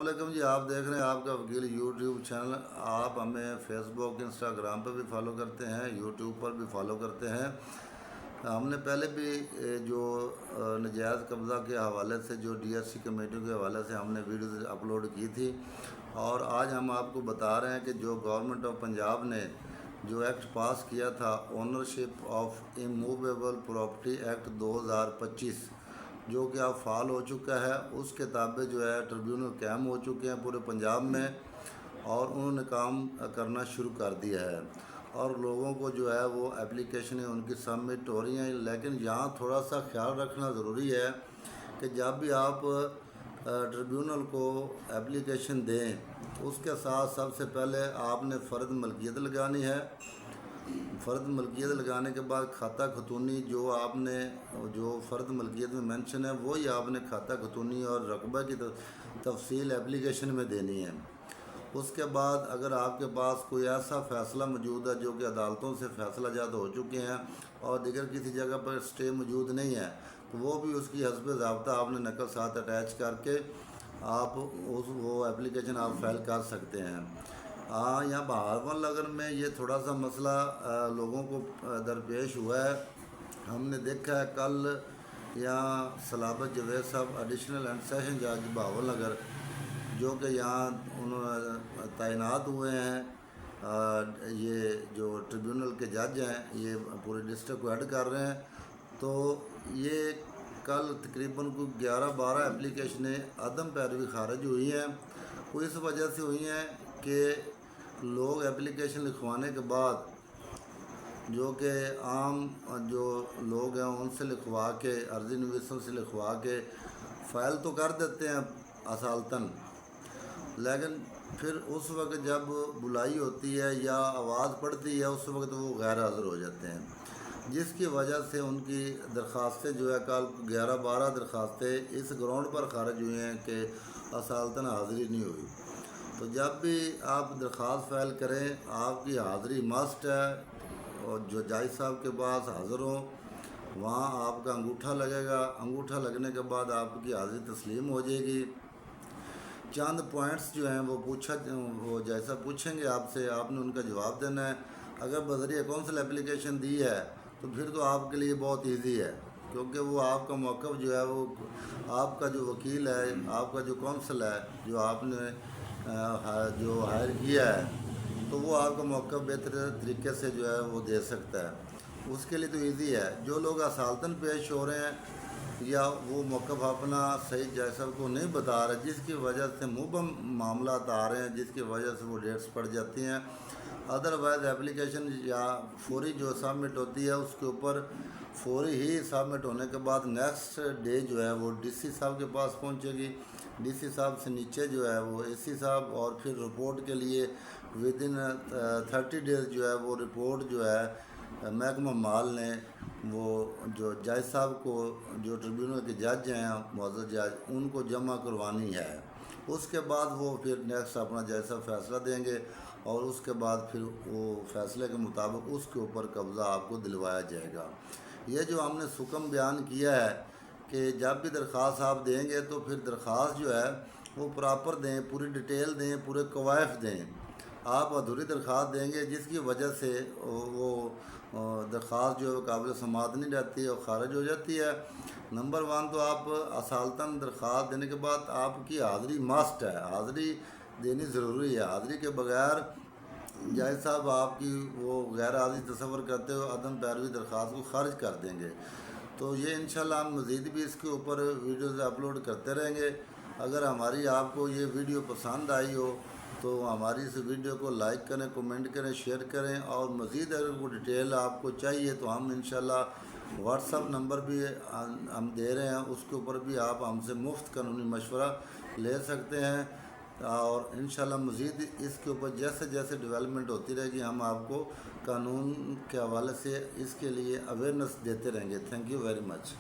علیکم جی، آپ دیکھ رہے ہیں آپ کا وکیل یوٹیوب چینل۔ آپ ہمیں فیس بک انسٹاگرام پہ بھی فالو کرتے ہیں، یوٹیوب پر بھی فالو کرتے ہیں۔ ہم نے پہلے بھی جو نجائز قبضہ کے حوالے سے جو ڈی ایس سی کمیٹی کے حوالے سے ہم نے ویڈیوز اپلوڈ کی تھی، اور آج ہم آپ کو بتا رہے ہیں کہ جو گورنمنٹ آف پنجاب نے جو ایکٹ پاس کیا تھا، ownership of immovable property act 2025، جو کہ اب فعال ہو چکا ہے، اس کے تابع جو ہے ٹریبیونل قائم ہو چکے ہیں پورے پنجاب میں، اور انہوں نے کام کرنا شروع کر دیا ہے، اور لوگوں کو جو ہے وہ اپلیکیشنیں ان کی سبمٹ ہو رہی ہیں۔ لیکن یہاں تھوڑا سا خیال رکھنا ضروری ہے کہ جب بھی آپ ٹریبیونل کو اپلیکیشن دیں، اس کے ساتھ سب سے پہلے آپ نے فرد ملکیت لگانی ہے۔ فرد ملکیت لگانے کے بعد کھاتہ خطونی جو آپ نے جو فرد ملکیت میں مینشن ہے وہی آپ نے کھاتہ خطونی اور رقبہ کی تفصیل اپلیکیشن میں دینی ہے۔ اس کے بعد اگر آپ کے پاس کوئی ایسا فیصلہ موجود ہے جو کہ عدالتوں سے فیصلہ جات ہو چکے ہیں اور دیگر کسی جگہ پر اسٹے موجود نہیں ہے، تو وہ بھی اس کی حسب ضابطہ آپ نے نقل ساتھ اٹیچ کر کے آپ وہ اپلیکیشن آپ فائل کر سکتے ہیں۔ یہاں بہاول نگر میں یہ تھوڑا سا مسئلہ لوگوں کو درپیش ہوا ہے۔ ہم نے دیکھا ہے کل یہاں صلابت جاوید صاحب ایڈیشنل اینڈ سیشن جج بہاول نگر، جو کہ یہاں انہوں تعینات ہوئے ہیں، یہ جو ٹریبیونل کے جج ہیں، یہ پورے ڈسٹرکٹ کو ہیڈ کر رہے ہیں، تو یہ کل تقریباً کوئی 11-12 اپلیکیشنیں عدم پیروی خارج ہوئی ہیں۔ وہ اس وجہ سے ہوئی ہیں کہ لوگ اپلیکیشن لکھوانے کے بعد جو کہ عام جو لوگ ہیں ان سے لکھوا کے، عرضی نویسوں سے لکھوا کے فائل تو کر دیتے ہیں اصالتاً، لیکن پھر اس وقت جب بلائی ہوتی ہے یا آواز پڑتی ہے اس وقت وہ غیر حاضر ہو جاتے ہیں، جس کی وجہ سے ان کی درخواستیں جو ہے کل 11-12 درخواستیں اس گراؤنڈ پر خارج ہوئی ہیں کہ اصالتاً حاضری نہیں ہوئی۔ تو جب بھی آپ درخواست فائل کریں، آپ کی حاضری مسٹ ہے، اور جو جج صاحب کے پاس حاضر ہوں وہاں آپ کا انگوٹھا لگے گا۔ انگوٹھا لگنے کے بعد آپ کی حاضری تسلیم ہو جائے گی۔ چند پوائنٹس جو ہیں وہ جیسا پوچھیں گے آپ سے، آپ نے ان کا جواب دینا ہے۔ اگر بذریعہ کونسل اپلیکیشن دی ہے تو پھر تو آپ کے لیے بہت ایزی ہے، کیونکہ وہ آپ کا موقف جو ہے وہ آپ کا جو وکیل ہے، آپ کا جو کونسل ہے جو آپ نے جو ہائر کیا ہے، تو وہ آپ کا موقف بہتر طریقے سے جو ہے وہ دے سکتا ہے۔ اس کے لیے تو ایزی ہے۔ جو لوگ اصالتاً پیش ہو رہے ہیں یا وہ موقف اپنا صحیح جج صاحب کو نہیں بتا رہے، جس کی وجہ سے مبہم معاملات آ رہے ہیں، جس کی وجہ سے وہ ڈیٹس پڑ جاتی ہیں، ادروائز اپلیکیشن یا فوری جو سبمٹ ہوتی ہے اس کے اوپر فوری ہی سبمٹ ہونے کے بعد نیکسٹ ڈے جو ہے وہ ڈی سی صاحب کے پاس پہنچے گی۔ ڈی سی صاحب سے نیچے جو ہے وہ اے سی صاحب، اور پھر رپورٹ کے لیے ودن 30 ڈیز جو ہے وہ رپورٹ جو ہے محکمہ مال نے وہ جو جج صاحب کو، جو ٹریبیونل کے جج ہیں معزز جج، ان کو جمع کروانی ہے۔ اس کے بعد وہ پھر نیکسٹ اپنا جج صاحب فیصلہ دیں گے، اور اس کے بعد پھر وہ فیصلے کے مطابق اس کے اوپر قبضہ آپ کو دلوایا جائے گا۔ یہ جو ہم نے حکم بیان کیا ہے کہ جب بھی درخواست آپ دیں گے تو پھر درخواست جو ہے وہ پراپر دیں، پوری ڈیٹیل دیں، پورے کوائف دیں۔ آپ ادھوری درخواست دیں گے جس کی وجہ سے وہ درخواست جو ہے قابل سماعت نہیں رہتی ہے اور خارج ہو جاتی ہے۔ نمبر 1 تو آپ اصالتاً درخواست دینے کے بعد آپ کی حاضری مسٹ ہے، حاضری دینی ضروری ہے۔ حاضری کے بغیر جج صاحب آپ کی وہ غیر حاضری تصور کرتے ہوئے عدم پیروی درخواست کو خارج کر دیں گے۔ تو یہ انشاءاللہ ہم مزید بھی اس کے اوپر ویڈیوز اپلوڈ کرتے رہیں گے۔ اگر ہماری آپ کو یہ ویڈیو پسند آئی ہو تو ہماری اس ویڈیو کو لائک کریں، کمنٹ کریں، شیئر کریں، اور مزید اگر کوئی ڈیٹیل آپ کو چاہیے تو ہم انشاءاللہ واٹس ایپ نمبر بھی ہم دے رہے ہیں، اس کے اوپر بھی آپ ہم سے مفت قانونی مشورہ لے سکتے ہیں، اور انشاءاللہ مزید اس کے اوپر جیسے جیسے ڈیولپمنٹ ہوتی رہے گی ہم آپ کو قانون کے حوالے سے اس کے لیے اویئرنیس دیتے رہیں گے۔ Thank you very much.